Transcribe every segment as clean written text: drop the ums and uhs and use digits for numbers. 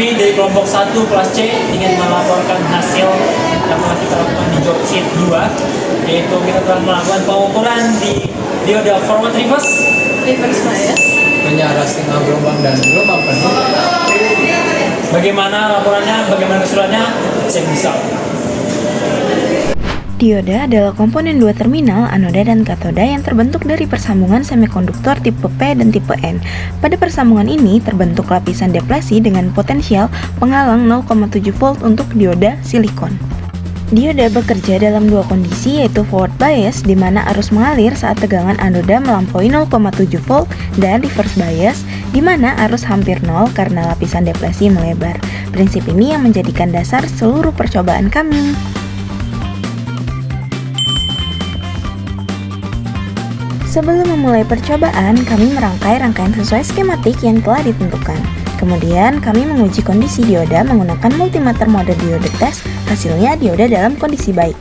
Kami dari kelompok 1 kelas C ingin melaporkan hasil yang telah kita lakukan di job sheet 2, yaitu kita telah melakukan pengukuran di dioda forward reverse bias, Penyara setengah gelombang dan gelombang penuh. Bagaimana laporannya, bagaimana keseluruhannya, cek bisa. Dioda adalah komponen dua terminal, anoda dan katoda yang terbentuk dari persambungan semikonduktor tipe P dan tipe N. Pada persambungan ini terbentuk lapisan deplesi dengan potensial penghalang 0,7 volt untuk dioda silikon. Dioda bekerja dalam dua kondisi, yaitu forward bias di mana arus mengalir saat tegangan anoda melampaui 0,7 volt, dan reverse bias di mana arus hampir nol karena lapisan deplesi melebar. Prinsip ini yang menjadikan dasar seluruh percobaan kami. Sebelum memulai percobaan, kami merangkai rangkaian sesuai skematik yang telah ditentukan. Kemudian, kami menguji kondisi dioda menggunakan multimeter mode diode tes, hasilnya dioda dalam kondisi baik.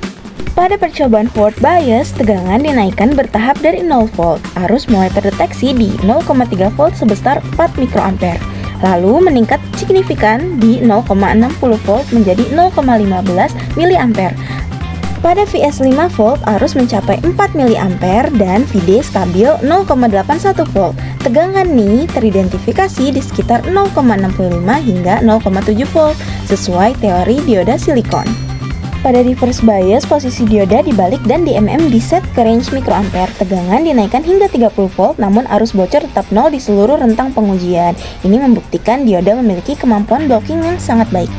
Pada percobaan forward bias, tegangan dinaikkan bertahap dari 0 volt. Arus mulai terdeteksi di 0,3 volt sebesar 4 mikroampere. Lalu meningkat signifikan di 0,60 volt menjadi 0,15 miliampere. Pada Vs 5 volt, arus mencapai 4 mA dan Vd stabil 0,81 volt. Tegangan Ni teridentifikasi di sekitar 0,65 hingga 0,7 volt, sesuai teori dioda silikon. Pada reverse bias, posisi dioda dibalik dan di di set ke range mikroampere. Tegangan dinaikkan hingga 30 volt, namun arus bocor tetap 0 di seluruh rentang pengujian. Ini membuktikan dioda memiliki kemampuan blocking yang sangat baik.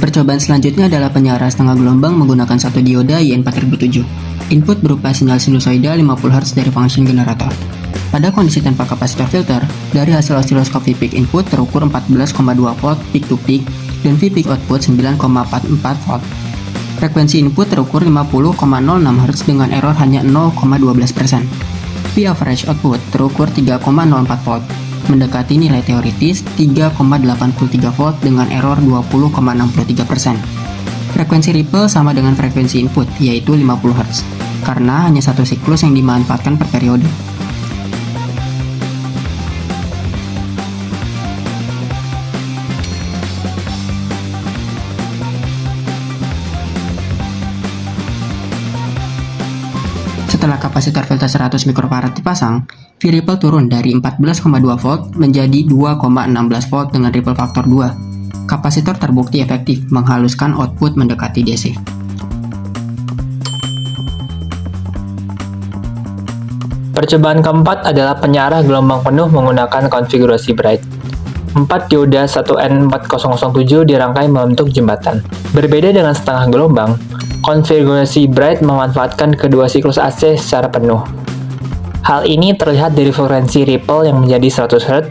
Percobaan selanjutnya adalah penyara setengah gelombang menggunakan satu dioda IN4007. Input berupa sinyal sinusoida 50 Hz dari function generator. Pada kondisi tanpa kapasitor filter, dari hasil osiloskop V-peak input terukur 14,2 volt peak to peak dan V-peak output 9,44 volt. Frekuensi input terukur 50,06 Hz dengan error hanya 0,12%. V-average output terukur 3,04 volt, mendekati nilai teoritis 3,83 volt dengan error 20,63%. Frekuensi ripple sama dengan frekuensi input, yaitu 50 Hz, karena hanya satu siklus yang dimanfaatkan per periode. Setelah kapasitor filter 100 mikrofarad dipasang, V-ripple turun dari 14,2 volt menjadi 2,16 volt dengan ripple faktor 2. Kapasitor terbukti efektif menghaluskan output mendekati DC. Percobaan keempat adalah penyara gelombang penuh menggunakan konfigurasi bright. 4 dioda 1N4007 dirangkai membentuk jembatan. Berbeda dengan setengah gelombang, konfigurasi bright memanfaatkan kedua siklus AC secara penuh. Hal ini terlihat dari frekuensi ripple yang menjadi 100 Hz,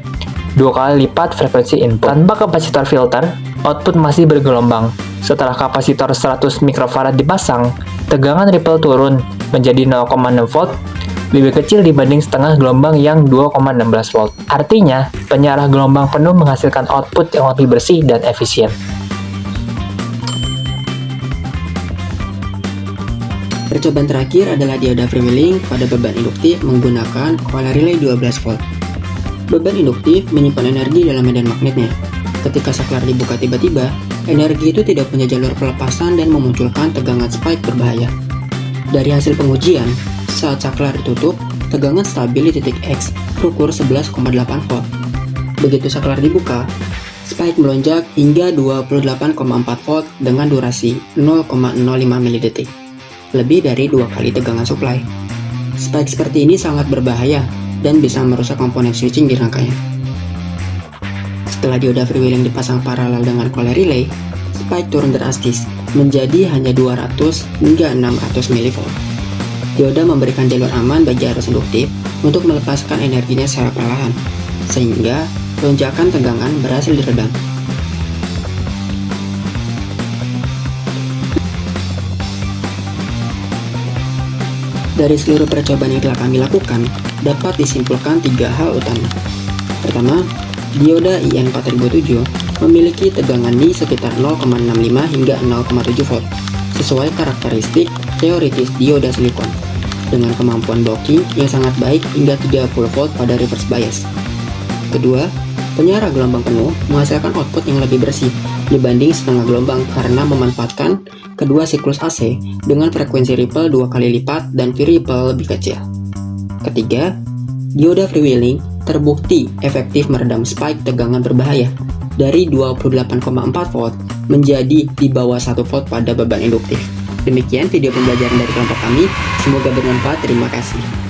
2 kali lipat frekuensi input. Tanpa kapasitor filter, output masih bergelombang. Setelah kapasitor 100 mikrofarad dipasang, tegangan ripple turun menjadi 0,6 volt, lebih kecil dibanding setengah gelombang yang 2,16 volt. Artinya, penyara gelombang penuh menghasilkan output yang lebih bersih dan efisien. Percobaan terakhir adalah dioda freewheeling pada beban induktif menggunakan coil relay 12 volt. Beban induktif menyimpan energi dalam medan magnetnya. Ketika saklar dibuka tiba-tiba, energi itu tidak punya jalur pelepasan dan memunculkan tegangan spike berbahaya. Dari hasil pengujian, saat saklar ditutup, tegangan stabil di titik X terukur 11,8 volt. Begitu saklar dibuka, spike melonjak hingga 28,4 volt dengan durasi 0,05 milidetik. Lebih dari 2 kali tegangan supply. Spike seperti ini sangat berbahaya dan bisa merusak komponen switching di rangkaian. Setelah dioda freewheeling dipasang paralel dengan coil relay, spike turun drastis menjadi hanya 200 hingga 600 mV. Dioda memberikan jalur aman bagi arus induktif untuk melepaskan energinya secara perlahan, sehingga lonjakan tegangan berhasil diredam. Dari seluruh percobaan yang telah kami lakukan, dapat disimpulkan 3 hal utama. Pertama, dioda IN4007 memiliki tegangan Ni sekitar 0,65 hingga 0,7 volt, sesuai karakteristik teoritis dioda silikon, dengan kemampuan blocking yang sangat baik hingga 30 volt pada reverse bias. Kedua, penyara gelombang penuh menghasilkan output yang lebih bersih dibanding setengah gelombang karena memanfaatkan kedua siklus AC dengan frekuensi ripple 2 kali lipat dan V-ripple lebih kecil. Ketiga, dioda freewheeling terbukti efektif meredam spike tegangan berbahaya dari 28,4 volt menjadi di bawah 1 volt pada beban induktif. Demikian video pembelajaran dari kelompok kami, semoga bermanfaat. Terima kasih.